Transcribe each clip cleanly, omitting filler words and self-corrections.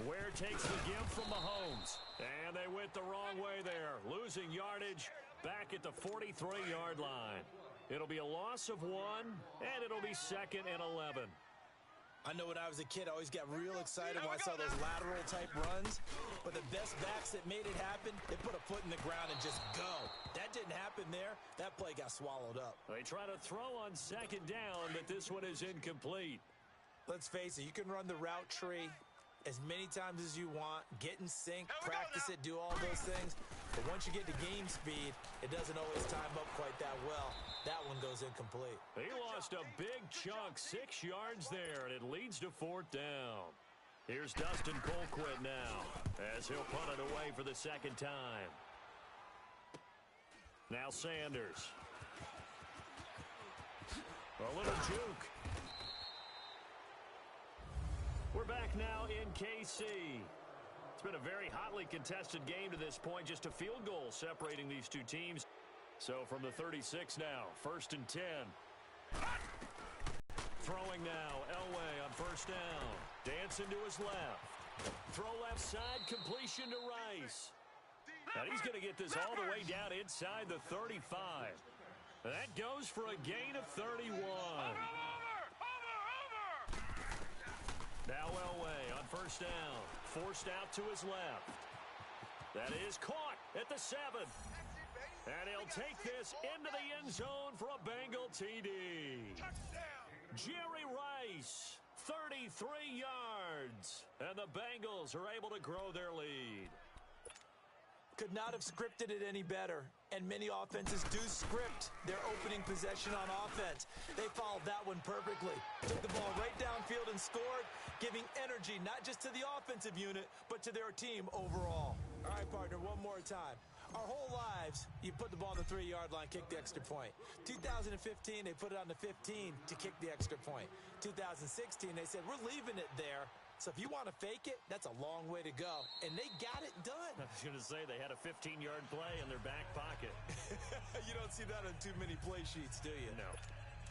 Ware takes the give from Mahomes. And they went the wrong way there. Losing yardage back at the 43-yard line. It'll be a loss of 1, and it'll be 2nd and 11. I know when I was a kid, I always got real excited when I saw those lateral-type runs. But the best backs that made it happen, they put a foot in the ground and just go. That didn't happen there. That play got swallowed up. They try to throw on 2nd down, but this one is incomplete. Let's face it, you can run the route tree as many times as you want, get in sync, practice it, do all those things. But once you get to game speed, it doesn't always time up quite that well. That one goes incomplete. He lost a big chunk, 6 yards there, and it leads to 4th down. Here's Dustin Colquitt now as he'll punt it away for the 2nd time. Now Sanders. A little juke. We're back now in KC. It's been a very hotly contested game to this point. Just a field goal separating these two teams. So from the 36 now, 1st and 10. Throwing now, Elway on 1st down. Dancing to his left. Throw left side, completion to Rice. And he's going to get this all the way down inside the 35. That goes for a gain of 31. Now Elway on 1st down. Forced out to his left. That is caught at the 7. And he'll take this into the end zone for a Bengal TD. Jerry Rice, 33 yards. And the Bengals are able to grow their lead. Could not have scripted it any better. And many offenses do script their opening possession on offense. They followed that one perfectly. Took the ball right downfield and scored, giving energy not just to the offensive unit, but to their team overall. All right, partner, one more time. Our whole lives, you put the ball on the 3-yard line, kick the extra point. 2015, they put it on the 15 to kick the extra point. 2016, they said, we're leaving it there. So if you want to fake it, that's a long way to go. And they got it done. I was going to say they had a 15-yard play in their back pocket. You don't see that on too many play sheets, do you? No.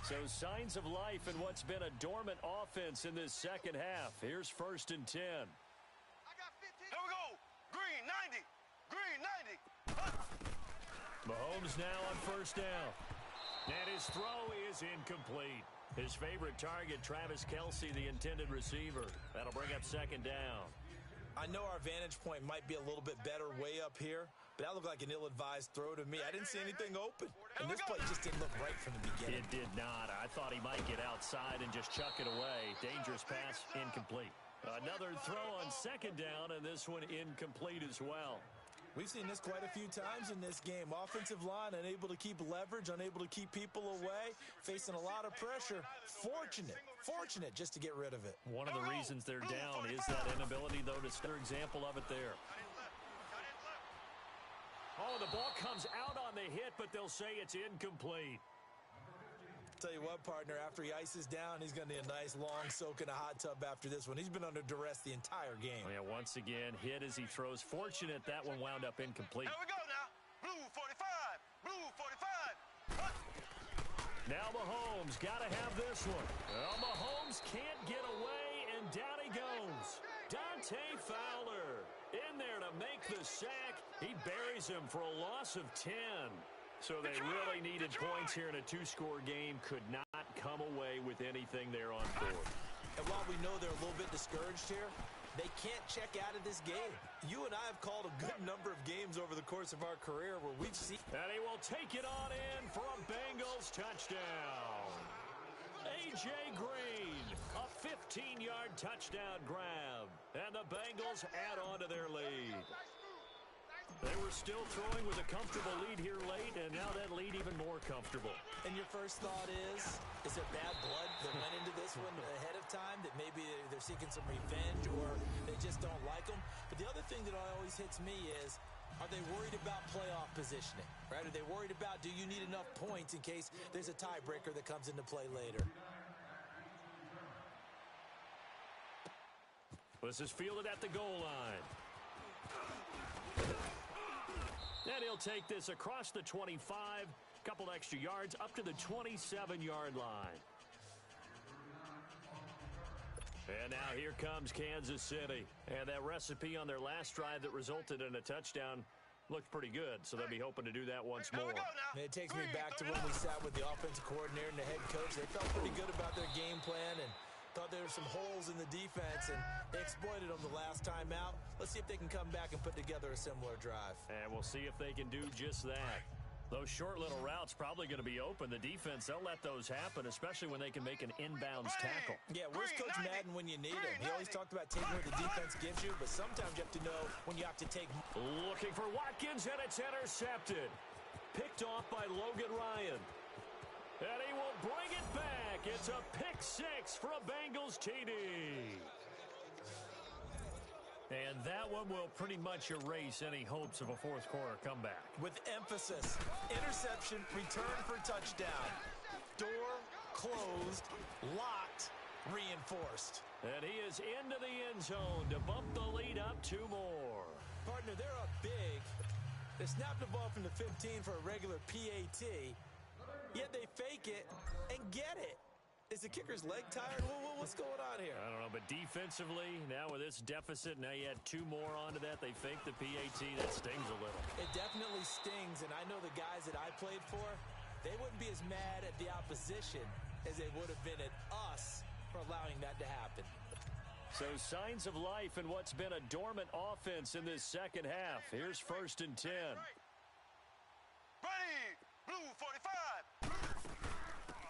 So signs of life in what's been a dormant offense in this 2nd half. Here's 1st and 10. I got 15. Here we go. Green, 90. Green, 90. Mahomes now on 1st down. And his throw is incomplete. His favorite target, Travis Kelce, the intended receiver. That'll bring up 2nd down. I know our vantage point might be a little bit better way up here, but that looked like an ill-advised throw to me. I didn't see anything open. And this play just didn't look right from the beginning. It did not. I thought he might get outside and just chuck it away. Dangerous pass, incomplete. Another throw on 2nd down, and this one incomplete as well. We've seen this quite a few times in this game. Offensive line unable to keep leverage, unable to keep people away, facing a lot of pressure. Fortunate just to get rid of it. One of the reasons they're down is that inability, though, to start example of it there. Oh, the ball comes out on the hit, but they'll say it's incomplete. Tell you what, partner, after he ices down, he's going to need a nice long soak in a hot tub after this one. He's been under duress the entire game. Yeah, once again, hit as he throws. Fortunate that one wound up incomplete. Here we go now. Blue 45. Blue 45. Now Mahomes got to have this one. Well, Mahomes can't get away, and down he goes. Dante Fowler in there to make the sack. He buries him for a loss of 10. So they really needed points here in a 2-score game. Could not come away with anything there on board. And while we know they're a little bit discouraged here, they can't check out of this game. You and I have called a good number of games over the course of our career where we've seen... And he will take it on in for a Bengals touchdown. A.J. Green, a 15-yard touchdown grab. And the Bengals add on to their lead. They were still throwing with a comfortable lead here late, and now that lead even more comfortable. And your first thought is there bad blood that went into this one ahead of time, that maybe they're seeking some revenge or they just don't like them? But the other thing that always hits me is, are they worried about playoff positioning, right? Are they worried about, do you need enough points in case there's a tiebreaker that comes into play later? This is fielded at the goal line. And he'll take this across the 25, a couple extra yards, up to the 27-yard line. And now here comes Kansas City. And that recipe on their last drive that resulted in a touchdown looked pretty good, so they'll be hoping to do that once more. It takes me back to when we sat with the offensive coordinator and the head coach. They felt pretty good about their game plan and thought there were some holes in the defense, and they exploited them the last time out. Let's see if they can come back and put together a similar drive. And we'll see if they can do just that. Those short little routes probably going to be open. The defense, they'll let those happen, especially when they can make an inbounds tackle. Yeah, where's Coach Madden when you need him? He always talked about taking what the defense gives you, but sometimes you have to know when you have to take. Looking for Watkins, and it's intercepted. Picked off by Logan Ryan. And he will bring it back. It's a pick six for a Bengals TD. And that one will pretty much erase any hopes of a fourth quarter comeback. With emphasis, interception, return for touchdown. Door closed, locked, reinforced. And he is into the end zone to bump the lead up 2 more. Partner, they're up big. They snap the ball from the 15 for a regular PAT, yet they fake it and get it. Is the kicker's leg tired? What's going on here? I don't know, but defensively, now with this deficit, now you add 2 more onto that. They fake the PAT. That stings a little. It definitely stings, and I know the guys that I played for, they wouldn't be as mad at the opposition as they would have been at us for allowing that to happen. So signs of life in what's been a dormant offense in this second half. Here's 1st and 10. Ready, blue 45.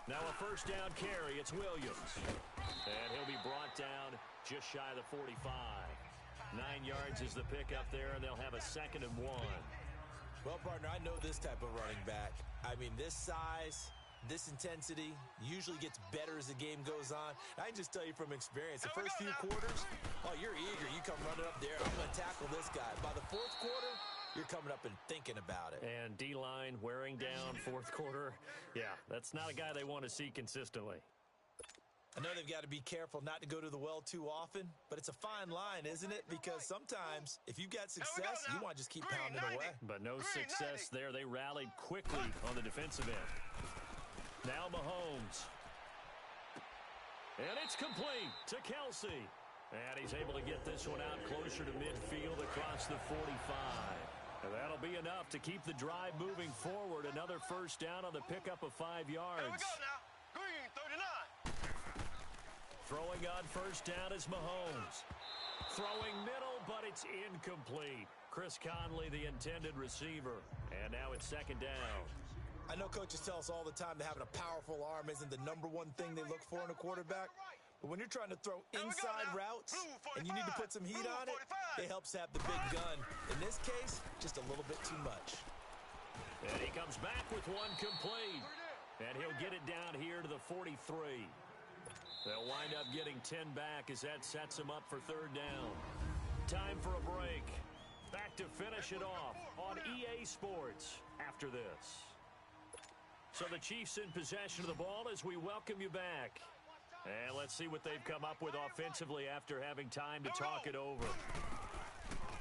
Now a first down carry. It's Williams. And he'll be brought down just shy of the 45. 9 yards is the pickup there, and they'll have a 2nd and 1. Well, partner, I know this type of running back. I mean, this size, this intensity usually gets better as the game goes on. I can just tell you from experience, the first few quarters, oh, you're eager. You come running up there. I'm going to tackle this guy. By the 4th quarter, you're coming up and thinking about it. And D-line wearing down 4th quarter. Yeah, that's not a guy they want to see consistently. I know they've got to be careful not to go to the well too often, but it's a fine line, isn't it? Because sometimes if you've got success, you want to just keep pounding away. But no success there. They rallied quickly on the defensive end. Now Mahomes. And it's complete to Kelsey. And he's able to get this one out closer to midfield across the 45. And that'll be enough to keep the drive moving forward. Another first down on the pickup of 5 yards. Here we go now. Green 39. Throwing on first down is Mahomes. Throwing middle, but it's incomplete. Chris Conley, the intended receiver. And now it's 2nd down. I know coaches tell us all the time that having a powerful arm isn't the #1 thing they look for in a quarterback. But when you're trying to throw inside routes and you need to put some heat on it, it helps have the big gun. In this case, just a little bit too much. And he comes back with one complete. And he'll get it down here to the 43. They'll wind up getting 10 back as that sets them up for 3rd down. Time for a break. Back to finish it off on EA Sports after this. So the Chiefs in possession of the ball as we welcome you back. And let's see what they've come up with offensively after having time to talk it over.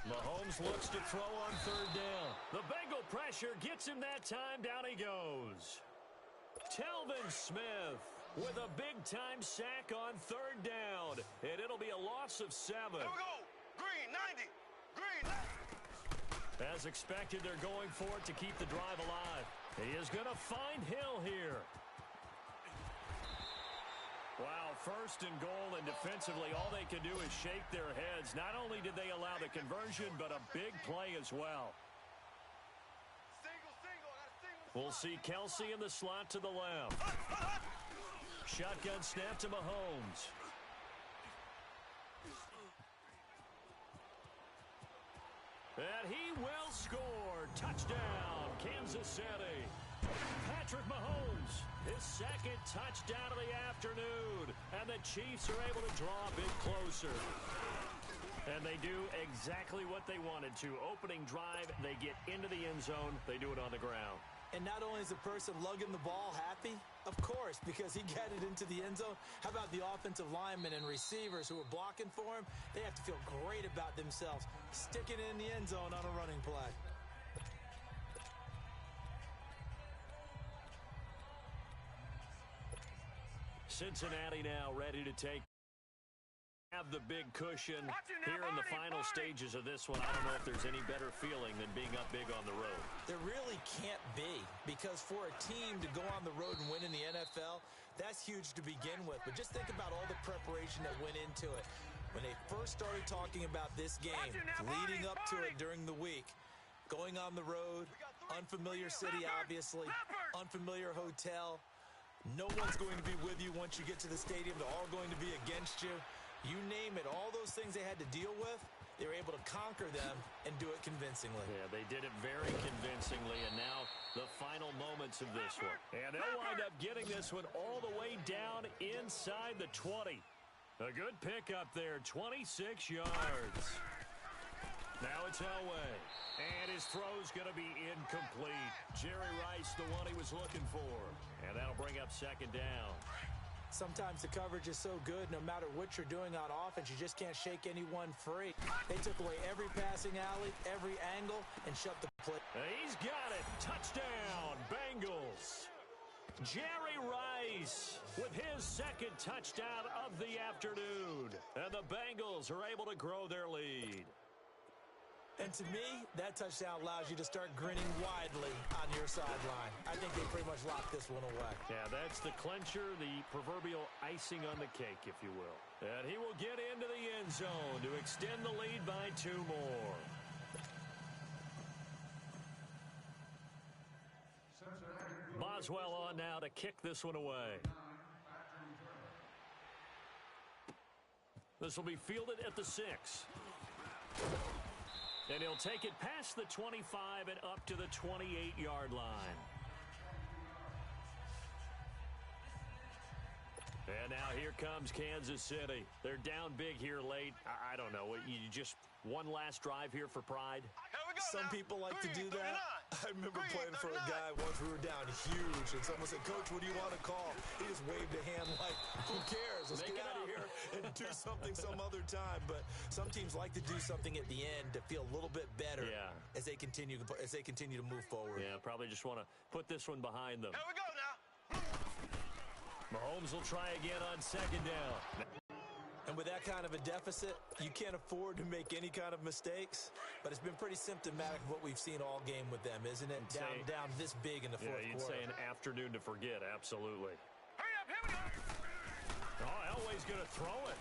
Mahomes looks to throw on 3rd down. The Bengal pressure gets him that time. Down he goes. Telvin Smith with a big-time sack on 3rd down. And it'll be a loss of 7. Here we go. Green 90. Green 90. As expected, they're going for it to keep the drive alive. He is going to find Hill here. Wow, 1st and goal, and defensively, all they can do is shake their heads. Not only did they allow the conversion, but a big play as well. We'll see Kelsey in the slot to the left. Shotgun snap to Mahomes. And he will score. Touchdown, Kansas City. Patrick Mahomes, his 2nd touchdown of the afternoon. And the Chiefs are able to draw a bit closer. And they do exactly what they wanted to. Opening drive, they get into the end zone. They do it on the ground. And not only is the person lugging the ball happy, of course, because he got it into the end zone. How about the offensive linemen and receivers who are blocking for him? They have to feel great about themselves, sticking it in the end zone on a running play. Cincinnati now ready to take Have the big cushion here in the final stages of this one. I don't know if there's any better feeling than being up big on the road. There really can't be, because for a team to go on the road and win in the NFL, that's huge to begin with. But just think about all the preparation that went into it. When they first started talking about this game, leading up to it during the week, going on the road, unfamiliar city, obviously, unfamiliar hotel. No one's going to be with you once you get to the stadium. They're all going to be against you. You name it, all those things they had to deal with, they were able to conquer them and do it convincingly. Yeah, they did it very convincingly, and now the final moments of this one. And they'll wind up getting this one all the way down inside the 20. A good pickup there, 26 yards. Now it's Elway. And his throw's going to be incomplete. Jerry Rice, the one he was looking for. And that'll bring up second down. Sometimes the coverage is so good, no matter what you're doing on offense, you just can't shake anyone free. They took away every passing alley, every angle, and shut the play. He's got it. Touchdown, Bengals. Jerry Rice with his second touchdown of the afternoon. And the Bengals are able to grow their lead. And to me, that touchdown allows you to start grinning widely on your sideline. I think they pretty much locked this one away. Yeah, that's the clincher, the proverbial icing on the cake, if you will. And he will get into the end zone to extend the lead by 2 more. Boswell on now to kick this one away. This will be fielded at the 6. And he'll take it past the 25 and up to the 28-yard line. And now here comes Kansas City. They're down big here late. I don't know. You just one last drive here for pride? Some people like to do that. I remember playing for a guy once. We were down huge, and someone said, "Coach, what do you want to call?" He just waved a hand like, "Who cares? Let's get out of here and do something some other time." But some teams like to do something at the end to feel a little bit better as they continue to move forward. Yeah, probably just want to put this one behind them. Here we go now. Mahomes will try again on second down. And with that kind of a deficit, you can't afford to make any kind of mistakes. But it's been pretty symptomatic of what we've seen all game with them, isn't it? Down this big in the fourth quarter. Yeah, you'd say an afternoon to forget, absolutely. Hurry up, here we go. Oh, Elway's going to throw it.